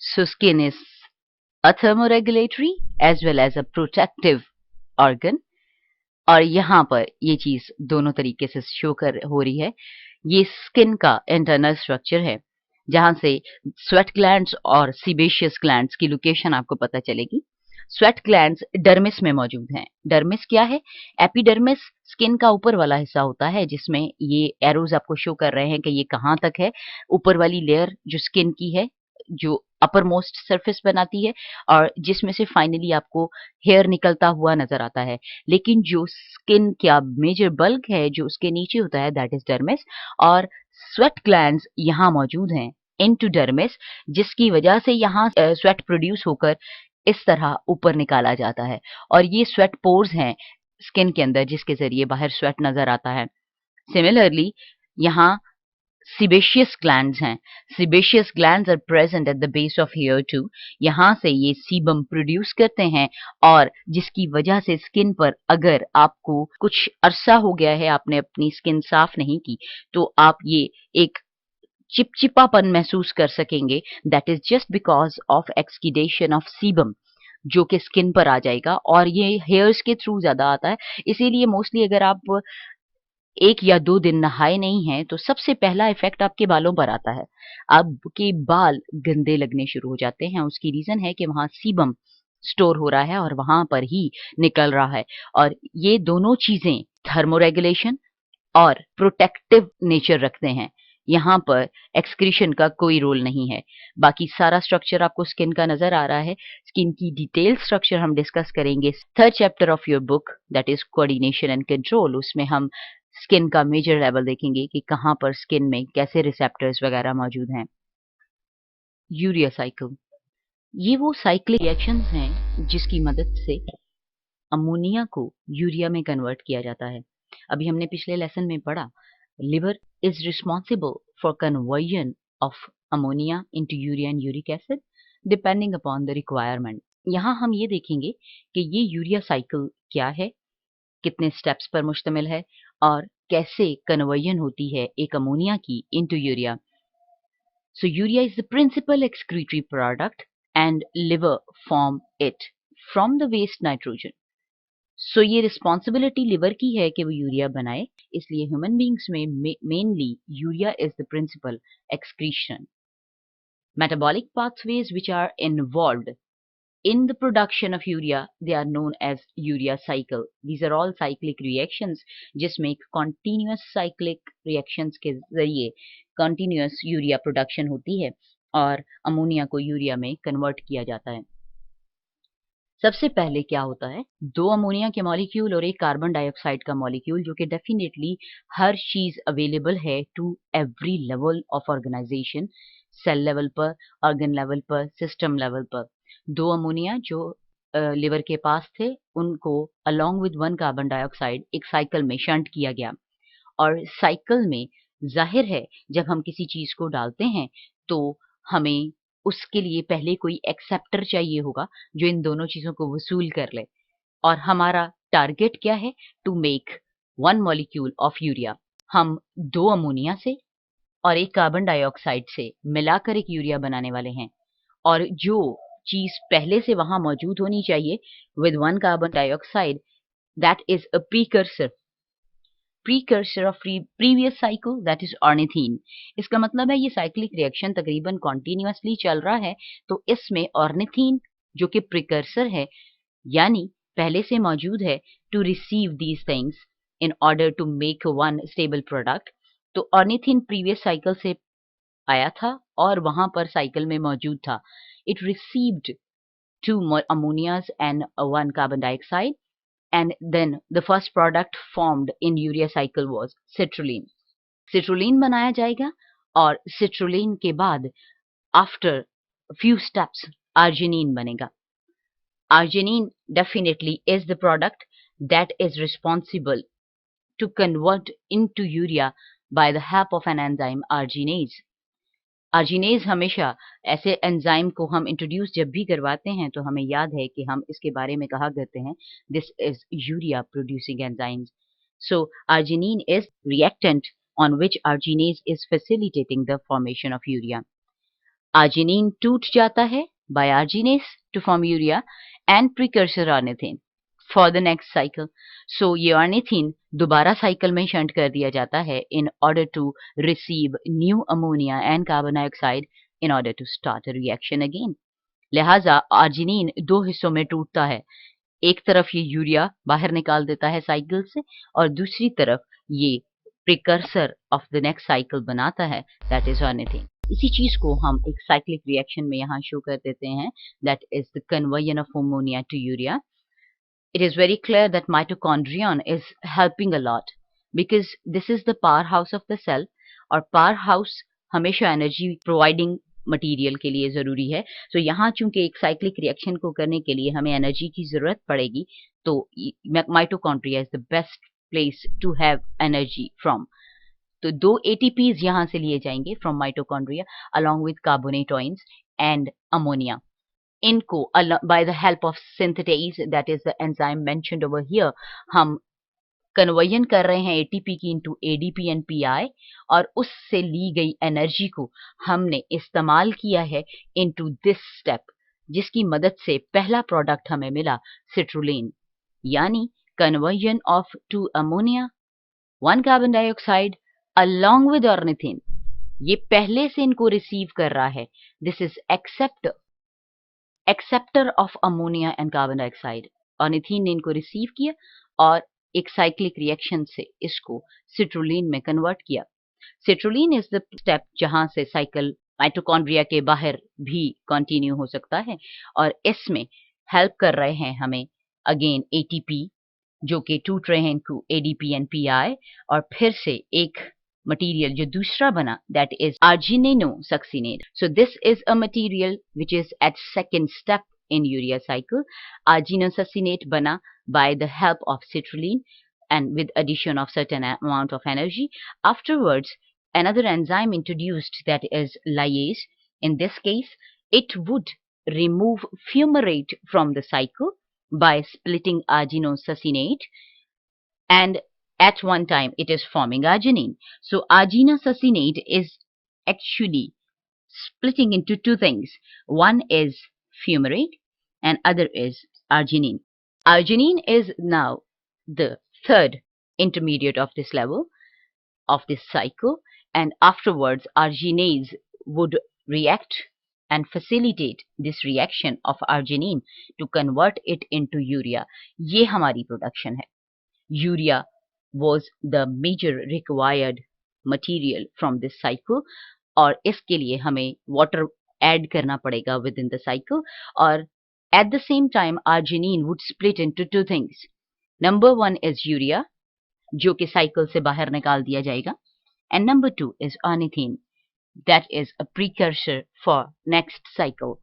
So skin is a thermoregulatory as well as a protective organ. और यहाँ पर ये चीज दोनों तरीके से शो कर हो रही है। ये स्किन का इंटरनल स्ट्रक्चर है जहां से स्वेट ग्लैंड्स और सीबेशियस ग्लैंड्स की लोकेशन आपको पता चलेगी। स्वेट ग्लैंड्स डर्मिस में मौजूद हैं। डर्मिस क्या है? एपिडर्मिस स्किन का ऊपर वाला हिस्सा होता है जिसमें ये एरोज आपको शो कर रहे हैं कि ये कहाँ तक है। ऊपर वाली लेयर जो स्किन की है, जो अपर मोस्ट सरफेस बनाती है और जिसमें से फाइनली आपको हेयर निकलता हुआ नजर आता है। लेकिन जो स्किन का मेजर बल्क है जो उसके नीचे होता है, दैट इज डर्मिस, और स्वेट ग्लैंड्स यहाँ मौजूद हैं इनटू डर्मिस, जिसकी वजह से यहाँ स्वेट प्रोड्यूस होकर इस तरह ऊपर निकाला जाता है। और ये स्वेट पोर्स हैं स्किन के अंदर जिसके जरिए बाहर स्वेट नजर आता है। सिमिलरली यहाँ sebaceous glands हैं। Sebaceous glands are present at the base of hair too। यहाँ से ये सीबम प्रोड्यूस करते हैं और जिसकी वजह से स्किन पर अगर आपको कुछ अरसा हो गया है आपने अपनी स्किन साफ नहीं की तो आप ये एक चिपचिपापन महसूस कर सकेंगे। That is just because of excretion of sebum जो कि स्किन पर आ जाएगा और ये हेयर्स के थ्रू ज्यादा आता है। इसीलिए मोस्टली अगर आप 1 या 2 दिन नहाए नहीं हैं तो सबसे पहला इफेक्ट आपके बालों पर आता है। आपके बाल गंदे लगने शुरू हो जाते हैं। उसकी रीजन है कि वहां सीबम स्टोर हो रहा है और वहां पर ही निकल रहा है। और ये दोनों चीजें थर्मोरेगुलेशन और प्रोटेक्टिव नेचर रखते हैं। यहाँ पर एक्सक्रीशन का कोई रोल नहीं है। बाकी सारा स्ट्रक्चर आपको स्किन का नजर आ रहा है। स्किन की डिटेल स्ट्रक्चर हम डिस्कस करेंगे 3rd chapter of your book, that is coordination and control. उसमें हम स्किन का मेजर लेवल देखेंगे कि कहाँ पर स्किन में कैसे रिसेप्टर्स वगैरह मौजूद हैं। यूरिया साइकिल, ये वो साइक्लिक रिएक्शंस हैं जिसकी मदद से अमोनिया को यूरिया में कन्वर्ट किया जाता है। अभी हमने पिछले लेसन में पढ़ा, liver is responsible for conversion of ammonia into urea and uric acid depending upon the requirement. यहाँ हम ये देखेंगे कि ये यूरिया साइकिल क्या है, कितने स्टेप्स पर मुश्तमिल है और कैसे कन्वर्जन होती है एक अमोनिया की into urea. So urea is the principal excretory product and liver form it from the waste nitrogen. So ये रिस्पॉन्सिबिलिटी लिवर की है कि वो यूरिया बनाए, इसलिए ह्यूमन बींग्स में mainly urea is the principal excretion. Metabolic pathways which are involved in the production of urea, they are known as urea cycle. These are all cyclic reactions जिसमें continuous cyclic reactions के जरिए continuous urea production होती है और ammonia को urea में convert किया जाता है। सबसे पहले क्या होता है, 2 अमोनिया के मॉलिक्यूल और एक कार्बन डाइऑक्साइड का मॉलिक्यूल जो कि डेफिनेटली हर चीज अवेलेबल है to every level of organisation, cell level पर, ऑर्गन लेवल पर, सिस्टम लेवल पर। 2 अमोनिया जो लिवर के पास थे उनको अलोंग विद 1 कार्बन डाइऑक्साइड एक साइकिल में शंट किया गया। और साइकिल में जाहिर है जब हम किसी चीज को डालते हैं तो हमें उसके लिए पहले कोई एक्सेप्टर चाहिए होगा जो इन दोनों चीजों को वसूल कर ले। और हमारा टारगेट क्या है? To make 1 molecule of urea. हम 2 अमोनिया से और एक कार्बन डाइऑक्साइड से मिलाकर एक यूरिया बनाने वाले हैं। और जो चीज पहले से वहां मौजूद होनी चाहिए with 1 carbon dioxide, that is a precursor of previous cycle, that is ornithine। इसका मतलब है ये साइक्लिक रिएक्शन तकरीबन कॉन्टिन्यूसली चल रहा है तो इसमें ऑर्निथीन जो कि प्रिकर्सर है यानी पहले से मौजूद है to receive these things in order to make 1 stable product. तो ऑर्निथीन प्रीवियस साइकिल से आया था और वहां पर साइकिल में मौजूद था। It received 2 ammonias and 1 carbon dioxide, and then the first product formed in urea cycle was citrulline। citrulline बनाया जाएगा और citrulline के बाद after few steps arginine बनेगा। arginine definitely is the product that is responsible to convert into urea by the help of an enzyme arginase। अर्जिनेज हमेशा ऐसे enzyme को हम इंट्रोड्यूस जब भी करवाते हैं तो हमें याद है कि हम इसके बारे में कहा करते हैं this is urea producing enzymes. So arginine is reactant on which arginase is facilitating the formation of urea। arginine टूट जाता है by arginase to form urea and precursor ornithine for the next cycle. So ये ornithine दोबारा cycle में shunt कर दिया जाता है in order to receive new ammonia and carbon dioxide in order to start a reaction again. लिहाजा arginine दो हिस्सों में टूटता है, एक तरफ ये यूरिया बाहर निकाल देता है साइकिल से और दूसरी तरफ ये precursor of the next cycle बनाता है, दैट इज ornithine. इसी चीज को हम एक साइक्लिक रिएक्शन में यहाँ शो कर देते हैं, that is the conversion of ammonia to urea. It is very clear that mitochondrion is helping a lot because this is the powerhouse of the cell और powerhouse हमेशा एनर्जी प्रोवाइडिंग मटेरियल के लिए जरूरी है. तो यहाँ चूंकि एक साइक्लिक रिएक्शन को करने के लिए हमें एनर्जी की जरूरत पड़ेगी, तो mitochondria is the best place to have energy from. तो दो एटीपीज यहाँ से लिए जाएंगे from mitochondria along with carbonate ions and ammonia. इनको by the help of synthetase, that is the enzyme mentioned over here, हम कन्वर्जन कर रहे हैं एटीपी की इनटू एडीपी एंड पीआई और उससे ली गई एनर्जी को हमने इस्तेमाल किया है इनटू दिस स्टेप, जिसकी मदद से पहला प्रोडक्ट हमें मिला सिट्रुलिन, यानी conversion of two ammonia, one carbon dioxide along with ornithine. ये पहले से इनको रिसीव कर रहा है. This is acceptor of ammonia and carbon dioxide. Ornithine ने इनको रिसीव किया और एक साइक्लिक रिएक्शन से इसको सिट्रुलिन में कन्वर्ट किया. सिट्रुलिन इज द स्टेप जहां से साइकिल माइटोकॉन्ड्रिया के बाहर भी कंटिन्यू हो सकता है और इसमें हेल्प कर रहे हैं हमें अगेन एटीपी जो कि टूट रहे हैं इनको एडीपी एंड पीआई और फिर से एक मटेरियल जो दूसरा बना, that is argininosuccinate. So this is a material which is at second step in urea cycle. Argininosuccinate bana by the help of citrulline and with addition of certain amount of energy. Afterwards, another enzyme introduced, that is lyase. In this case, it would remove fumarate from the cycle by splitting argininosuccinate, and at one time it is forming arginine. So argininosuccinate is actually splitting into two things. One is fumarate and other is arginine. Arginine is now the third intermediate of this level of this cycle, and afterwards arginase would react and facilitate this reaction of arginine to convert it into urea. ये हमारी production है. Urea was the major required material from this cycle और इसके लिए हमें water add करना पड़ेगा within the cycle, और at the same time arginine would split into two things. Number one is urea जो कि cycle से बाहर निकाल दिया जाएगा, and number two is ornithine, that is a precursor for next cycle.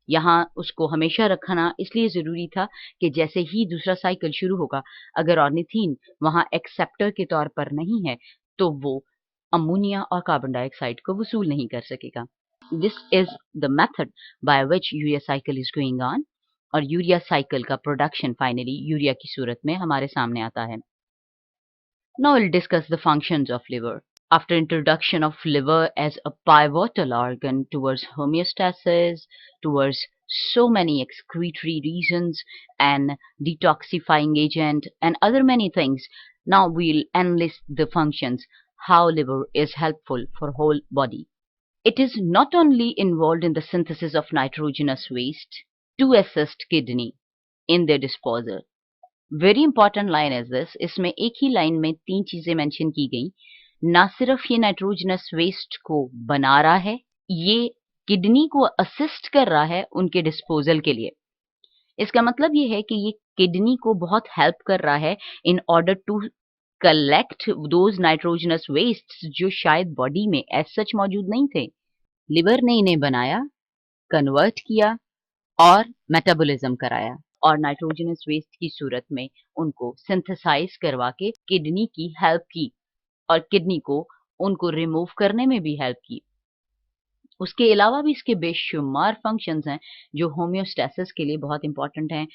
यहाँ उसको हमेशा रखना इसलिए जरूरी था कि जैसे ही दूसरा साइकिल शुरू होगा, अगर ऑर्निथीन वहां एक्सेप्टर के तौर पर नहीं है तो वो अमोनिया और कार्बन डाइऑक्साइड को वसूल नहीं कर सकेगा. This is the method by which urea cycle is going on, और यूरिया साइकिल का प्रोडक्शन फाइनली यूरिया की सूरत में हमारे सामने आता है. Now will discuss the functions of liver. After introduction of liver as a pivotal organ towards homeostasis, towards so many excretory reasons and detoxifying agent and other many things, now we'll enlist the functions how liver is helpful for whole body. It is not only involved in the synthesis of nitrogenous waste to assist kidney in their disposal. Very important line is this. इसमें एक ही line में तीन चीजें mention की गई. ना सिर्फ ये नाइट्रोजनस वेस्ट को बना रहा है, ये किडनी को असिस्ट कर रहा है उनके डिस्पोजल के लिए. इसका मतलब ये है कि ये किडनी को बहुत हेल्प कर रहा है in order to collect those nitrogenous waste जो शायद बॉडी में एज सच मौजूद नहीं थे. लिवर ने इन्हें बनाया, कन्वर्ट किया और मेटाबॉलिज्म कराया और नाइट्रोजनस वेस्ट की सूरत में उनको सिंथेसाइज करवा के किडनी की हेल्प की और किडनी को उनको रिमूव करने में भी हेल्प की. उसके अलावा भी इसके बेशुमार फंक्शंस हैं जो होम्योस्टेसिस के लिए बहुत इंपॉर्टेंट हैं.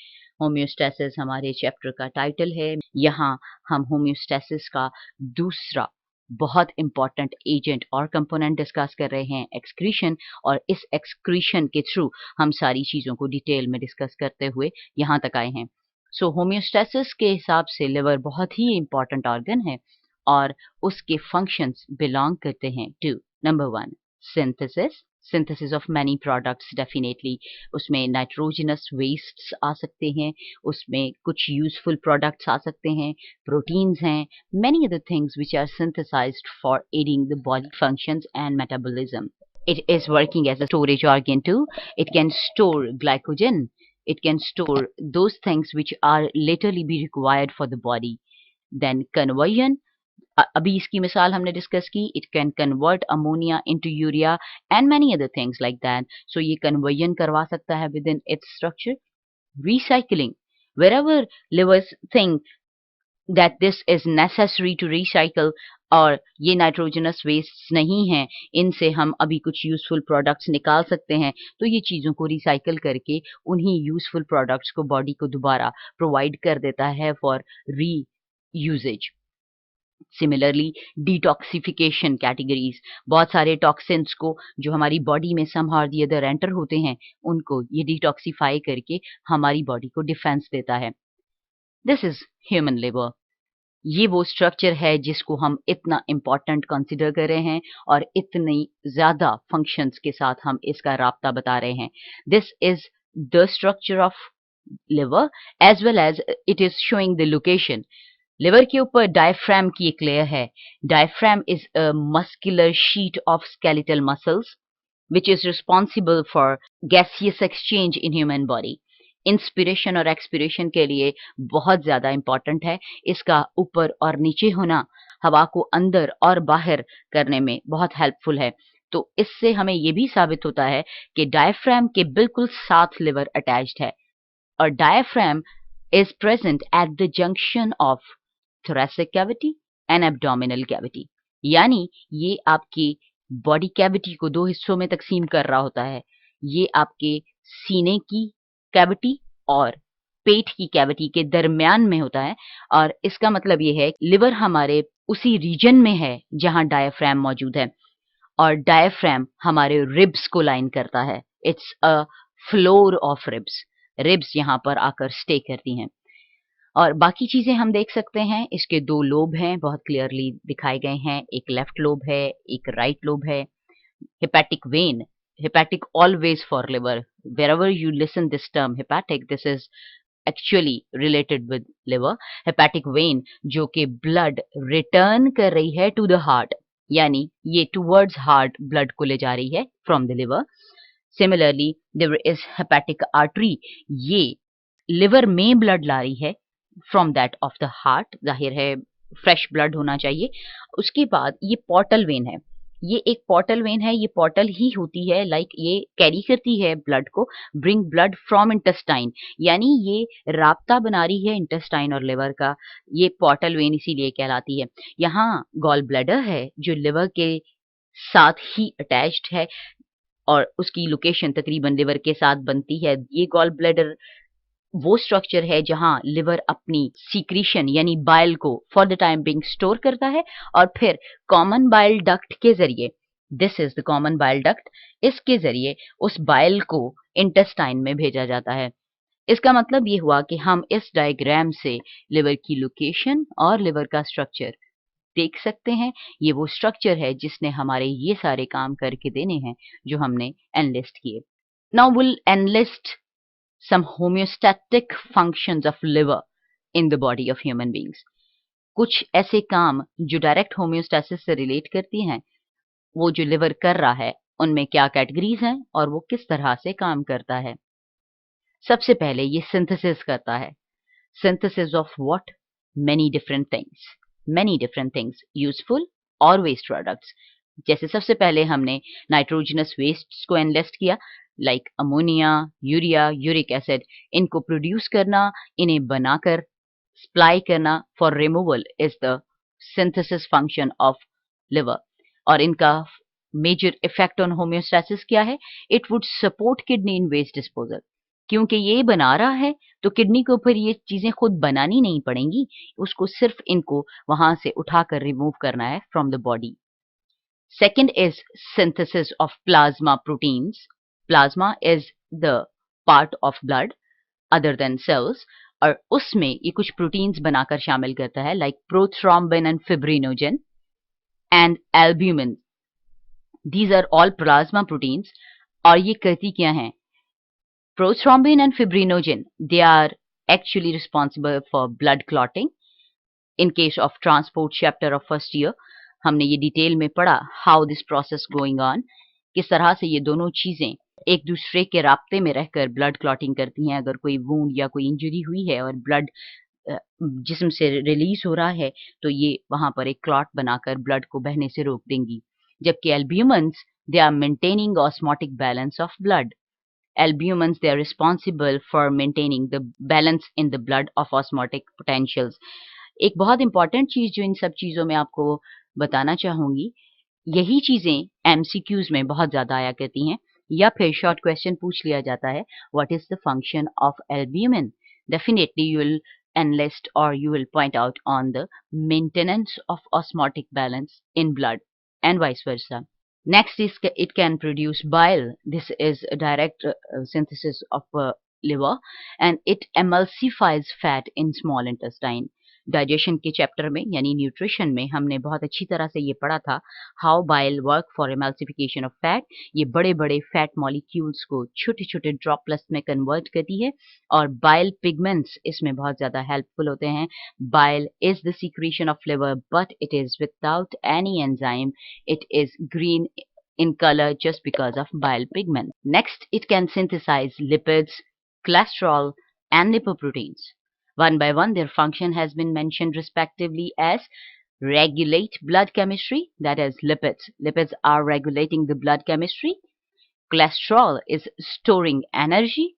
होम्योस्टेसिस हमारे चैप्टर का टाइटल है. यहाँ हम होम्योस्टेसिस का दूसरा बहुत इंपॉर्टेंट एजेंट और कंपोनेंट डिस्कस कर रहे हैं, एक्सक्रीशन, और इस एक्सक्रीशन के थ्रू हम सारी चीज़ों को डिटेल में डिस्कस करते हुए यहाँ तक आए हैं। सो होम्योस्टेसिस के हिसाब से लिवर बहुत ही इंपॉर्टेंट ऑर्गन है और उसके फंक्शंस बिलोंग करते हैं to number 1 synthesis, synthesis of many products, definitely उसमें नाइट्रोजनस वेस्ट्स आ सकते हैं, उसमें कुछ यूजफुल प्रोडक्ट्स आ सकते हैं, प्रोटीन्स हैं, many other things which are synthesized for aiding the body functions and metabolism. It is working as a storage organ too. It can store glycogen. It can store those things which are laterally be required for the body. Then conversion, अभी इसकी मिसाल हमने discuss की, it can convert ammonia into urea and many other things like that. So ये conversion करवा सकता है within its structure. Recycling, wherever livers think that this is necessary to recycle और ये नाइट्रोजनस वेस्ट नहीं है, इनसे हम अभी कुछ यूजफुल प्रोडक्ट्स निकाल सकते हैं, तो ये चीज़ों को रिसाइकल करके उन्हीं यूजफुल प्रोडक्ट्स को बॉडी को दोबारा प्रोवाइड कर देता है फॉर री यूजेज। सिमिलरली डिटॉक्सिफिकेशन कैटेगरीज, बहुत सारे टॉक्सिन्स को जो हमारी बॉडी में समहाउ द अदर एंटर होते हैं, उनको ये डिटॉक्सिफाई करके हमारी बॉडी को डिफेंस देता है। This is human liver. ये वो स्ट्रक्चर है जिसको हम इतना इम्पोर्टेंट कंसिडर कर रहे हैं और इतनी ज्यादा फंक्शंस के साथ हम इसका राब्ता बता रहे हैं। This is the structure of liver as well as it is showing the location. Liver के ऊपर डायफ्राम की एक लेयर है। Diaphragm is a muscular sheet of skeletal muscles which is responsible for gaseous exchange in human body. Inspiration और expiration के लिए बहुत ज़्यादा इम्पॉर्टेंट है। इसका ऊपर और नीचे होना हवा को अंदर और बाहर करने में बहुत हेल्पफुल है। तो इससे हमें ये भी साबित होता है कि डायफ्राम के बिल्कुल साथ लिवर अटैच्ड है और diaphragm is present at the junction of thoracic cavity and abdominal cavity। यानी ये आपकी बॉडी कैविटी को दो हिस्सों में तकसीम कर रहा होता है। ये आपके सीने की कैविटी और पेट की कैविटी के दरमियान में होता है और इसका मतलब ये है लिवर हमारे उसी रीजन में है जहां डायफ्राम मौजूद है और डायफ्राम हमारे रिब्स को लाइन करता है। It's a floor of ribs. Ribs यहाँ पर आकर स्टे करती हैं और बाकी चीजें हम देख सकते हैं। इसके दो लोब हैं, बहुत क्लियरली दिखाए गए हैं। एक लेफ्ट लोब है, एक राइट लोब है। hepatic vein, hepatic always for liver, wherever you listen this term hepatic, this is actually related with liver। hepatic vein जो कि blood return कर रही है to the heart, यानी ये towards heart blood को ले जा रही है from the liver। similarly there is hepatic artery, ये liver में blood ला रही है from that of the heart, जाहिर है फ्रेश ब्लड होना चाहिए। उसके बाद ये पोर्टल वेन है, ये एक पोर्टल वेन है। ये पोर्टल ही होती है लाइक ये कैरी करती है ब्लड को, ब्रिंग ब्लड फ्रॉम इंटेस्टाइन, यानी ये राब्ता बना रही है इंटेस्टाइन और लिवर का। ये पोर्टल वेन इसीलिए कहलाती है। यहाँ गॉल ब्लैडर है जो लिवर के साथ ही अटैच्ड है और उसकी लोकेशन तकरीबन लिवर के साथ बनती है। ये गॉल ब्लैडर वो स्ट्रक्चर है जहां लिवर अपनी सीक्रीशन यानी बाइल को for the time being store करता है और फिर कॉमन बाइल डक्ट के जरिए, this is the common bile duct, इसके जरिए उस बाइल को इंटेस्टाइन में भेजा जाता है। इसका मतलब ये हुआ कि हम इस डायग्राम से लिवर की लोकेशन और लिवर का स्ट्रक्चर देख सकते हैं। ये वो स्ट्रक्चर है जिसने हमारे ये सारे काम करके देने हैं जो हमने एनलिस्ट किए। Now will enlist some homeostatic functions of liver in the body of human beings। कुछ ऐसे काम जो डायरेक्ट होम्योस्टेसिस से रिलेट करती हैं, वो जो लिवर कर रहा है उनमें क्या कैटेगरीज हैं और वो किस तरह से काम करता है। सबसे पहले ये सिंथेसिस करता है। Synthesis of what? Many different things useful और वेस्ट प्रोडक्ट्स। जैसे सबसे पहले हमने नाइट्रोजनस वेस्ट को एनलिस्ट किया like ammonia, urea, uric acid. इनको प्रोड्यूस करना, इन्हें बनाकर सप्लाई करना for removal is the synthesis function of liver. और इनका मेजर इफेक्ट ऑन होम्योस्टेसिस क्या है? It would support kidney in waste disposal. क्योंकि ये बना रहा है तो किडनी को फिर ये चीजें खुद बनानी नहीं पड़ेंगी, उसको सिर्फ इनको वहां से उठाकर रिमूव करना है from the body. Second is synthesis of plasma proteins. Plasma is the part of blood other than cells और उसमें ये कुछ प्रोटीन्स बनाकर शामिल करता है like prothrombin and fibrinogen and albumin. These are all plasma proteins और ये करती क्या हैं? Prothrombin and fibrinogen, they are actually responsible for blood clotting. In case of transport chapter of first year, हमने ये डिटेल में पढ़ा how this process going on, किस तरह से ये दोनों चीजें एक दूसरे के राब्ते में रहकर ब्लड क्लॉटिंग करती हैं। अगर कोई वूंड या कोई इंजरी हुई है और ब्लड जिस्म से रिलीज हो रहा है तो ये वहां पर एक क्लॉट बनाकर ब्लड को बहने से रोक देंगी। जबकि albumins they are maintaining osmotic balance of blood. Albumins, they are responsible for maintaining the balance in the blood of osmotic potentials. एक बहुत इंपॉर्टेंट चीज जो इन सब चीजों में आपको बताना चाहूंगी, यही चीजें एमसीक्यूज में बहुत ज्यादा आया करती हैं या फिर शॉर्ट क्वेश्चन पूछ लिया जाता है, what is the function of albumin? Definitely you will enlist or you will point out on the maintenance of osmotic balance in blood and vice versa. Next is it can produce bile. This is a direct synthesis of liver and it emulsifies fat in small intestine. Digestion के chapter में यानी nutrition में हमने बहुत अच्छी तरह से ये पढ़ा था how bile work for emulsification of fat. ये बड़े बड़े फैट मॉलिक्यूल्स को छोटे छोटे ड्रॉपलेट्स में कन्वर्ट करती है और बाइल पिगमेंट्स इसमें बहुत ज्यादा हेल्पफुल होते हैं। Bile is the secretion of liver but it is without any enzyme, it is green in color just because of bile pigment. Next, it can synthesize lipids, cholesterol, and lipoproteins. One by one, their function has been mentioned respectively as regulate blood chemistry, that is lipids. Lipids are regulating the blood chemistry. Cholesterol is storing energy.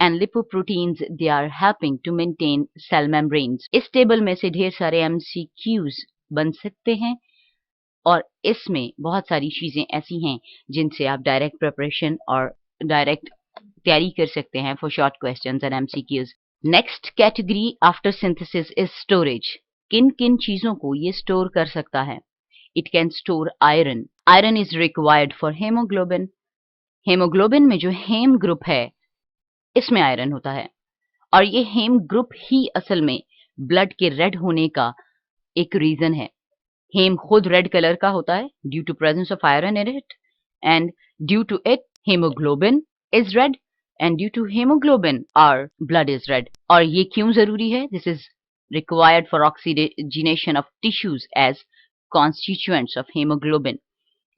And lipoproteins, they are helping to maintain cell membranes. इस table में से ढेर सारे MCQs बन सकते हैं और इसमें बहुत सारी चीजें ऐसी हैं जिनसे आप डायरेक्ट प्रिपरेशन और डायरेक्ट तैयारी कर सकते हैं for short questions and MCQs. Next category after synthesis is storage. किन किन चीजों को ये स्टोर कर सकता है? It can store iron. Iron is required for haemoglobin. Haemoglobin में जो हेम ग्रुप है इसमें आयरन होता है और ये हेम ग्रुप ही असल में ब्लड के रेड होने का एक रीजन है। हेम खुद रेड कलर का होता है due to presence of iron in it and due to it haemoglobin is red and due to haemoglobin our blood is red. और ये क्यों जरूरी है? This is required for oxygenation of tissues as constituents of haemoglobin.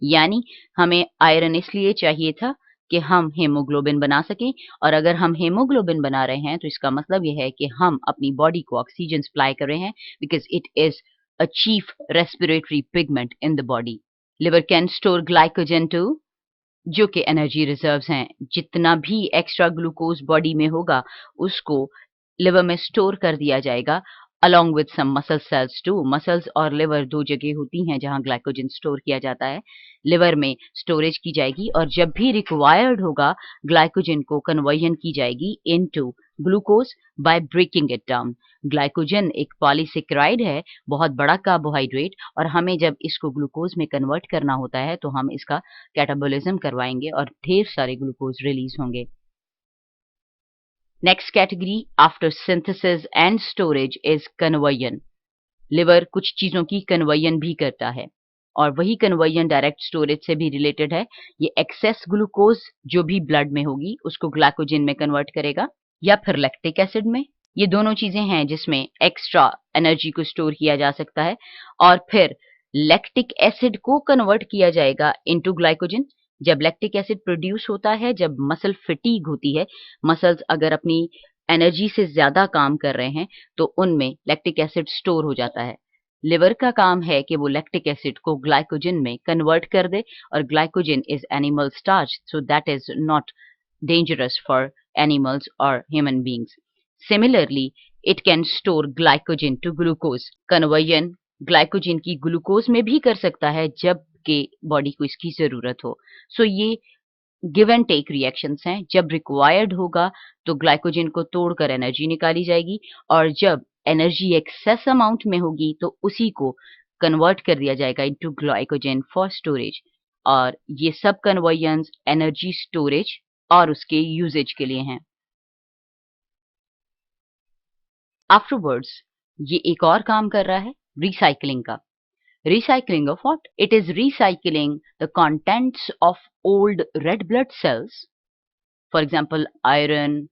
यानी हमें iron इसलिए चाहिए था कि हम हेमोग्लोबिन बना सकें और अगर हम हेमोग्लोबिन बना रहे हैं तो इसका मतलब यह है कि हम अपनी बॉडी को ऑक्सीजन सप्लाई कर रहे हैं because it is a chief respiratory pigment in the body. Liver can store glycogen too, जो कि एनर्जी रिजर्व्स हैं। जितना भी एक्स्ट्रा ग्लूकोज बॉडी में होगा उसको लिवर में स्टोर कर दिया जाएगा along with some muscle cells too. Muscles और लिवर दो जगह होती हैं जहां ग्लाइकोजन स्टोर किया जाता है। लिवर में स्टोरेज की जाएगी और जब भी रिक्वायर्ड होगा ग्लाइकोजन को कन्वर्जन की जाएगी into glucose by breaking it down. Glycogen एक पॉलीसेकेराइड है, बहुत बड़ा कार्बोहाइड्रेट, और हमें जब इसको ग्लूकोज में कन्वर्ट करना होता है तो हम इसका कैटाबोलिज्म करवाएंगे और ढेर सारे ग्लूकोज रिलीज होंगे। Next category after synthesis and storage is conversion. Liver कुछ चीजों की कन्वर्जन भी करता है और वही कन्वर्जन डायरेक्ट स्टोरेज से भी रिलेटेड है। ये एक्सेस ग्लूकोज जो भी ब्लड में होगी उसको ग्लाइकोजन में कन्वर्ट करेगा या फिर लैक्टिक एसिड में। ये दोनों चीजें हैं जिसमें एक्स्ट्रा एनर्जी को स्टोर किया जा सकता है और फिर लैक्टिक एसिड को कन्वर्ट किया जाएगा इनटू ग्लाइकोजन। जब लैक्टिक एसिड प्रोड्यूस होता है, जब मसल फटीग होती है, मसल्स अगर अपनी एनर्जी से ज्यादा काम कर रहे हैं तो उनमें लैक्टिक एसिड स्टोर हो जाता है। लिवर का काम है कि वो लैक्टिक एसिड को ग्लाइकोजन में कन्वर्ट कर दे और glycogen is animal starch, so that is not dangerous for animals or human beings. Similarly, it can store glycogen to glucose. Conversion glycogen की ग्लूकोज में भी कर सकता है जब के बॉडी को इसकी जरूरत हो। सो ये गिव एंड टेक रिएक्शंस हैं। जब रिक्वायर्ड होगा तो ग्लाइकोजन को तोड़कर एनर्जी निकाली जाएगी, और जब एनर्जी एक्सेस अमाउंट में होगी तो उसी को कन्वर्ट कर दिया जाएगा इनटू ग्लाइकोजन फॉर स्टोरेज। और ये सब कन्वर्जन्स एनर्जी स्टोरेज और उसके यूजेज के लिए हैं। आफ्टरवर्ड्स ये एक और काम कर रहा है रिसाइकलिंग का। Recycling of what? It is recycling the contents of old red blood cells, for example iron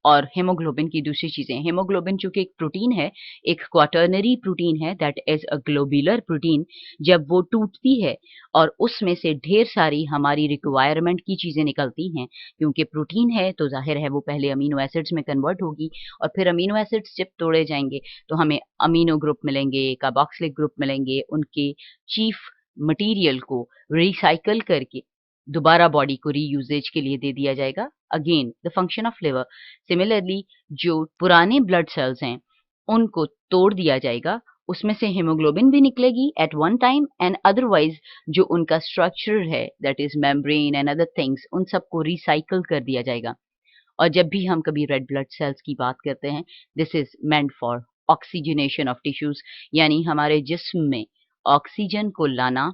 और हेमोग्लोबिन की दूसरी चीजें। हेमोग्लोबिन चूंकि एक प्रोटीन है, एक क्वाटर्नरी प्रोटीन है, that is a globular protein. जब वो टूटती है और उसमें से ढेर सारी हमारी रिक्वायरमेंट की चीजें निकलती हैं, क्योंकि प्रोटीन है तो जाहिर है वो पहले अमीनो एसिड्स में कन्वर्ट होगी, और फिर अमीनो एसिड्स जब तोड़े जाएंगे तो हमें अमीनो ग्रुप मिलेंगे, कार्बोक्सिलिक ग्रुप मिलेंगे। उनके चीफ मटेरियल को रिसाइकल करके दोबारा बॉडी को रीयूजेज के लिए दे दिया जाएगा। Again the function of liver. Similarly जो पुराने ब्लड सेल्स हैं उनको तोड़ दिया जाएगा, उसमें से हेमोग्लोबिन भी निकलेगी at one time, and otherwise जो उनका स्ट्रक्चर है that is membrane and other things, उन सबको रिसाइकल कर दिया जाएगा। और जब भी हम कभी रेड ब्लड सेल्स की बात करते हैं, this is meant for oxygenation of tissues, यानी हमारे जिस्म में ऑक्सीजन को लाना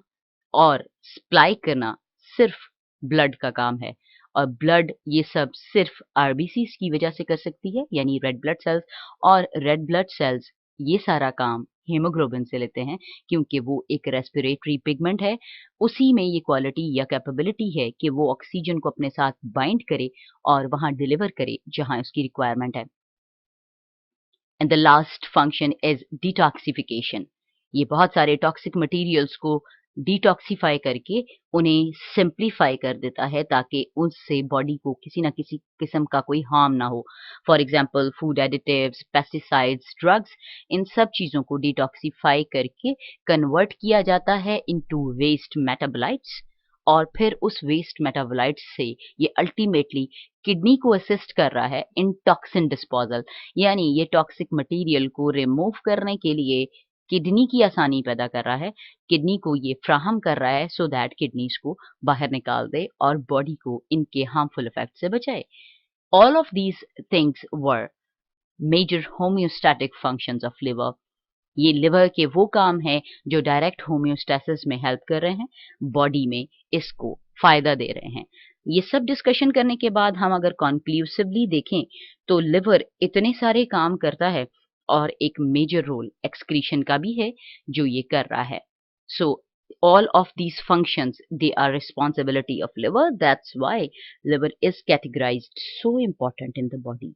और सप्लाई करना सिर्फ ब्लड का काम है। और ब्लड ये सब सिर्फ आरबीसीज की वजह से कर सकती है, यानी रेड ब्लड सेल्स। और रेड ब्लड सेल्स ये सारा काम हेमोग्लोबिन से लेते हैं, क्योंकि वो एक रेस्पिरेटरी पिगमेंट है। उसी में ये क्वालिटी या कैपेबिलिटी है कि वो ऑक्सीजन को अपने साथ बाइंड करे और वहां डिलीवर करे जहां उसकी रिक्वायरमेंट है। And the last function is detoxification. ये बहुत सारे टॉक्सिक मटेरियल्स को डिटॉक्सिफाई करके उन्हें सिंप्लीफाई कर देता है, ताकि उससे बॉडी को किसी ना किसी किस्म का कोई हार्म ना हो। For example food additives, pesticides, drugs, इन सब चीज़ों को डिटॉक्सिफाई करके कन्वर्ट किया जाता है इनटू वेस्ट मेटाबोलाइट्स, और फिर उस वेस्ट मेटाबोलाइट्स से ये अल्टीमेटली किडनी को असिस्ट कर रहा है इन टॉक्सिन डिस्पोजल, यानी ये टॉक्सिक मटेरियल को रिमूव करने के लिए किडनी की आसानी पैदा कर रहा है, किडनी को ये फ्राहम कर रहा है सो दैट किडनीज को बाहर निकाल दे और बॉडी को इनके हार्मफुल इफेक्ट से बचाए। All of these things were major homeostatic functions of liver. ये लिवर के वो काम है जो डायरेक्ट होम्योस्टेसिस में हेल्प कर रहे हैं, बॉडी में इसको फायदा दे रहे हैं। ये सब डिस्कशन करने के बाद हम अगर कॉन्क्लूसिवली देखें तो लिवर इतने सारे काम करता है, और एक मेजर रोल एक्सक्रीशन का भी है जो ये कर रहा है। सो all of these functions, they are responsibility of liver. That's why liver is categorized so important in the body.